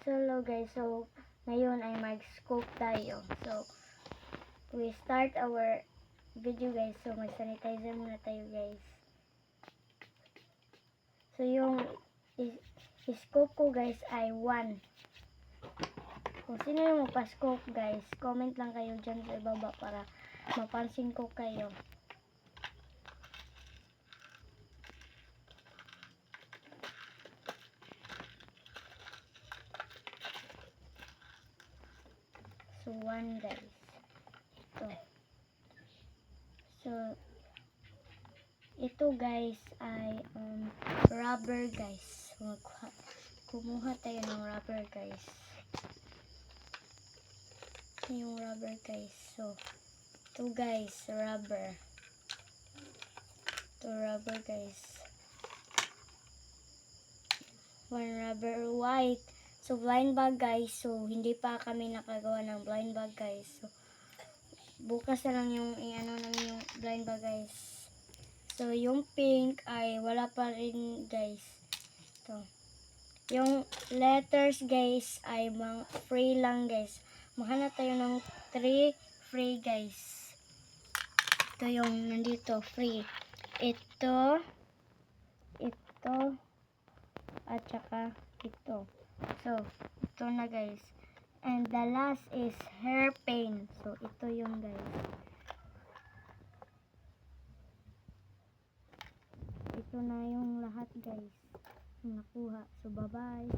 So hello guys, so ngayon ay mag-scope tayo. So we start our video guys. So mag-sanitizer muna tayo guys. So yung scope ko guys ay 1. Kung sino yung magpa-scope guys, comment lang kayo dyan sa ibaba para mapansin ko kayo. So 1 guys. Ito guys ay rubber guys. Kumuha tayo ng rubber guys. Yung rubber guys. So ito guys, rubber. Ito rubber guys. One rubber white. So blind bag guys. So hindi pa kami nakagawa ng blind bag guys. So bukas na lang yung i-ano namin yung blind bag guys. So yung pink ay wala pa rin guys. Ito. Yung letters guys ay free lang guys. Maghanap tayo ng 3 free guys. Ito yung nandito free. Ito at saka ito. So ito na guys. And the last is hairpin. So ito yung guys. Ito na yung lahat guys. Nakuha. So bye bye.